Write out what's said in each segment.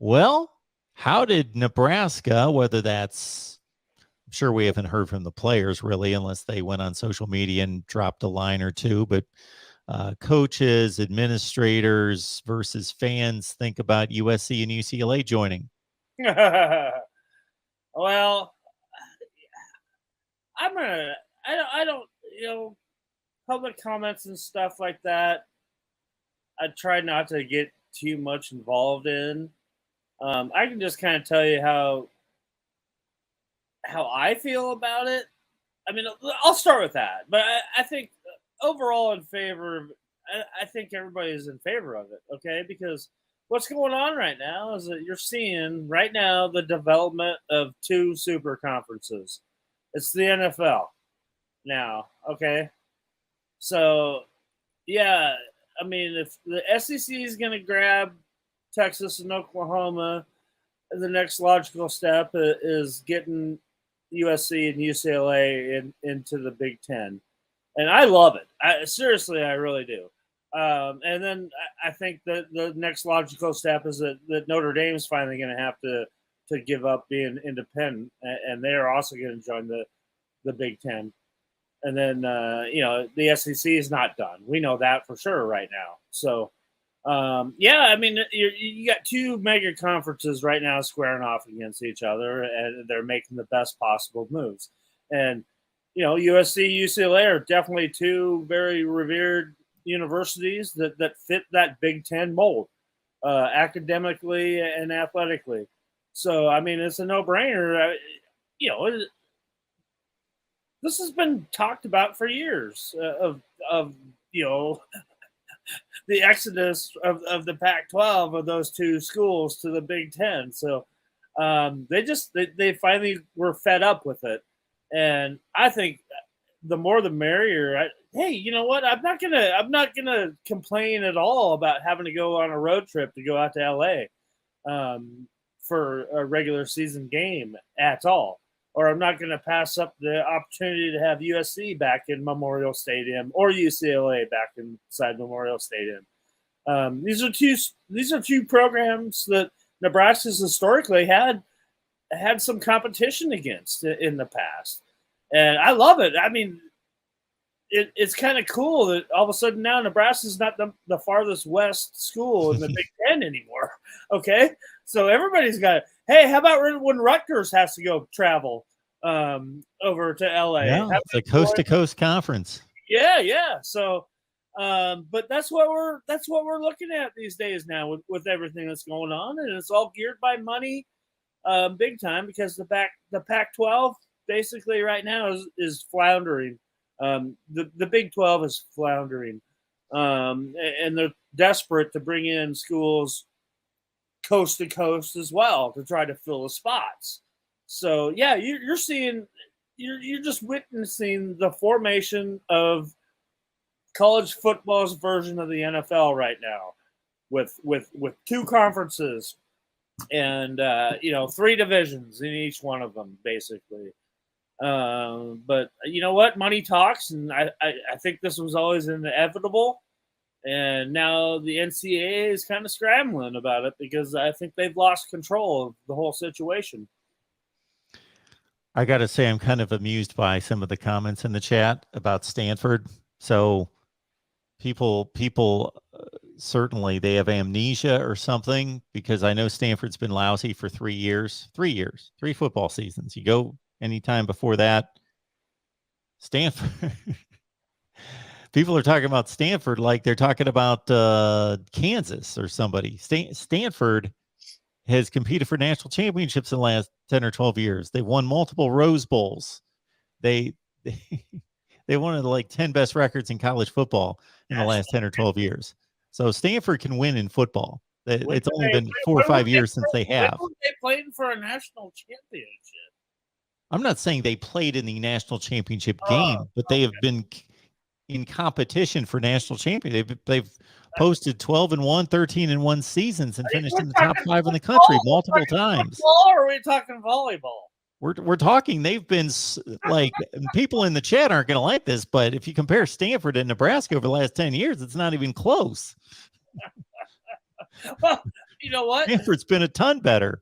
Well, how did Nebraska, whether that's, I'm sure we haven't heard from the players really, unless they went on social media and dropped a line or two, but coaches, administrators versus fans think about USC and UCLA joining? Well, I'm gonna. I don't. Public comments and stuff like that. I try not to get too much involved in. I can just kind of tell you how I feel about it. I mean, I'll start with that, but I think overall in favor of. I think everybody is in favor of it. Okay, because what's going on right now is that you're seeing right now the development of two super conferences. It's the NFL now. Okay, so yeah, I mean, if the SEC is going to grab Texas and Oklahoma, the next logical step is getting USC and UCLA into the Big Ten, and I love it. Seriously, I really do. And then I think that the next logical step is that Notre Dame is finally going to have to give up being independent, and they are also going to join the Big Ten. And then the SEC is not done. We know that for sure right now. So I mean, you got two mega conferences right now squaring off against each other, and they're making the best possible moves. And USC, UCLA are definitely two very revered universities that fit that Big Ten mold, academically and athletically. So I mean, it's a no-brainer. This has been talked about for years of the exodus of the Pac-12 of those two schools to the Big Ten. So they finally were fed up with it, and I think the more the merrier. Hey, you know what? I'm not gonna complain at all about having to go on a road trip to go out to LA for a regular season game at all. Or I'm not going to pass up the opportunity to have USC back in Memorial Stadium or UCLA back inside Memorial Stadium. These are two programs that Nebraska's historically had some competition against in the past, and I love it. I mean, it's kind of cool that all of a sudden now Nebraska's not the farthest west school in the Big Ten anymore. Okay, so everybody's got it. Hey, how about when Rutgers has to go travel over to LA? Yeah, it's a coast-to-coast conference. Yeah. So, but that's what we're looking at these days now with everything that's going on, and it's all geared by money, big time, because the Pac-12 basically right now is floundering. The Big 12 is floundering, and they're desperate to bring in schools coast to coast as well to try to fill the spots. So yeah, you're just witnessing the formation of college football's version of the NFL right now, with two conferences and three divisions in each one of them basically. But you know what? Money talks, and I think this was always inevitable. And now the NCAA is kind of scrambling about it because I think they've lost control of the whole situation. I got to say, I'm kind of amused by some of the comments in the chat about Stanford. So people certainly they have amnesia or something, because I know Stanford's been lousy for 3 years, 3 football seasons. You go anytime before that, Stanford. People are talking about Stanford like they're talking about Kansas or somebody. Stanford has competed for national championships in the last 10 or 12 years. They won multiple Rose Bowls. They won the like 10 best records in college football in the last 10 or 12 years. So Stanford can win in football. It's only been 4 or 5 years since they have. When they played for a national championship? I'm not saying they played in the national championship game, but they have been in competition for national champion. They've posted 12-1, 13-1 seasons and finished in the top 5 in the country multiple times. Or are we talking volleyball? We're talking. They've been like, people in the chat aren't going to like this, but if you compare Stanford and Nebraska over the last 10 years, it's not even close. Well, You know what? Stanford's been a ton better.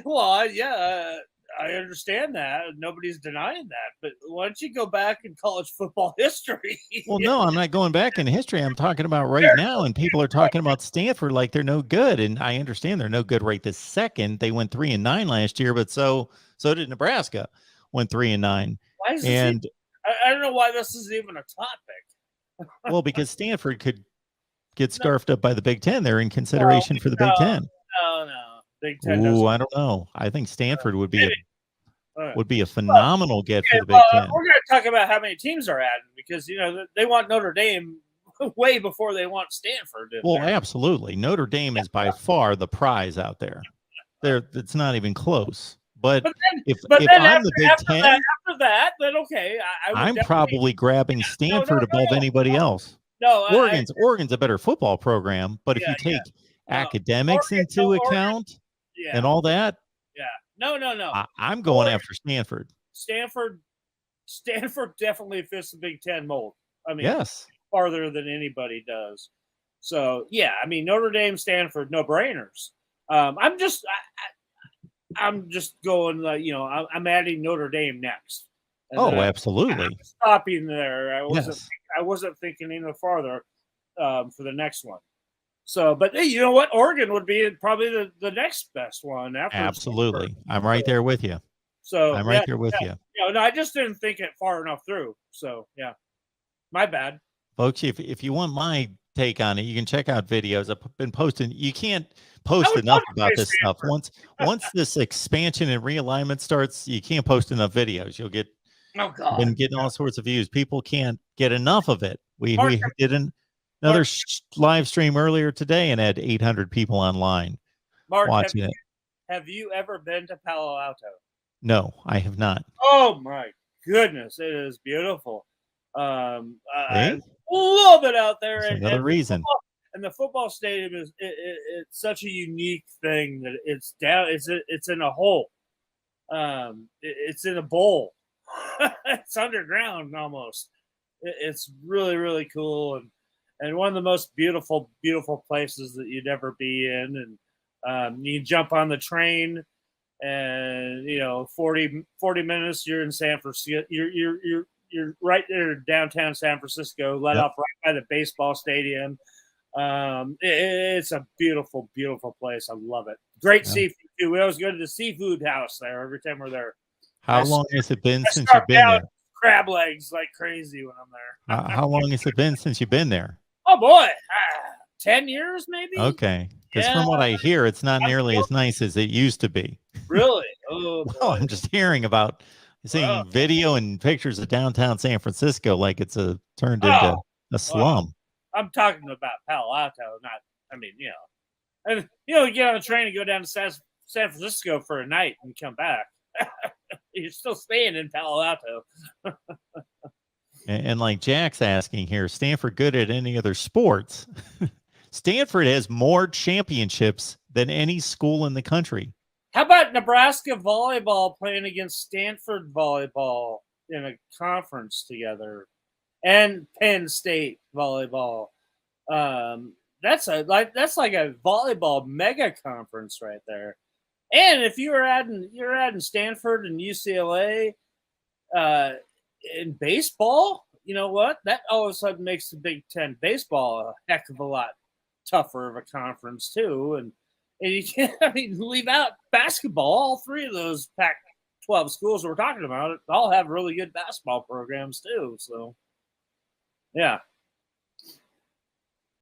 Well, yeah, I understand that. Nobody's denying that. But why don't you go back in college football history? Well, no, I'm not going back in history. I'm talking about right now, and people are talking about Stanford like they're no good. And I understand they're no good right this second. They went 3-9 last year, but so did Nebraska, went 3-9. Why is this And I don't know why this is even a topic. well, because Stanford could get scarfed up by the Big Ten. They're in consideration for the Big Ten. No. Big Ten Ooh, doesn't. I don't know. I think Stanford would be Right. a phenomenal get for the Big Ten. We're going to talk about how many teams are adding because they want Notre Dame way before they want Stanford. Well, absolutely. Notre Dame is by far the prize out there. It's not even close. But if I'm the Big Ten, after that, then okay. I'm probably grabbing Stanford above anybody else. No, Oregon's a better football program, but if you take academics into account and all that, no. I'm going after Stanford. Stanford definitely fits the Big Ten mold. I mean, yes, farther than anybody does. So yeah, I mean Notre Dame, Stanford, no brainers. I'm just going. I'm adding Notre Dame next. Absolutely. Stopping there. I wasn't thinking any farther for the next one. So, but hey, you know what? Oregon would be probably the next best one after. Absolutely. I'm right there with you. So I'm right there with you. No, I just didn't think it far enough through. So yeah, my bad. Folks, if you want my take on it, you can check out videos. I've been posting. You can't post enough about this stuff. Once this expansion and realignment starts, you can't post enough videos. You'll get been getting all sorts of views. People can't get enough of it. We did another live stream earlier today and had 800 people online watching it. Have you ever been to Palo Alto? No, I have not. Oh my goodness, it is beautiful. I love it out there. That's another reason. And the football stadium is it's such a unique thing that it's down. It's in a hole. It's in a bowl. It's underground almost. It's really, really cool and one of the most beautiful places that you'd ever be in. And you jump on the train, and 40 minutes you're in San Francisco. You're right there downtown San Francisco, let off right by the baseball stadium. It's a beautiful place. I love it. Great seafood too. We always go to the seafood house there every time we're there. How long has it been since you've been there? Crab legs like crazy when I'm there. How long has it been since you've been there? Oh boy, 10 years maybe. Okay, because from what I hear, it's not nearly as nice as it used to be. Really? Oh, well, I'm just hearing about seeing video and pictures of downtown San Francisco like it's turned into a slum. I'm talking about Palo Alto, not. I mean, and you get on a train and go down to San Francisco for a night and come back. You're still staying in Palo Alto. And like Jack's asking here, Stanford good at any other sports? Stanford has more championships than any school in the country. How about Nebraska volleyball playing against Stanford volleyball in a conference together, and Penn State volleyball? That's like a volleyball mega conference right there. And if you're adding Stanford and UCLA in baseball, you know what? That all of a sudden makes the Big Ten baseball a heck of a lot tougher of a conference too. And you can't leave out basketball. All three of those Pac-12 schools we're talking about all have really good basketball programs too. So yeah,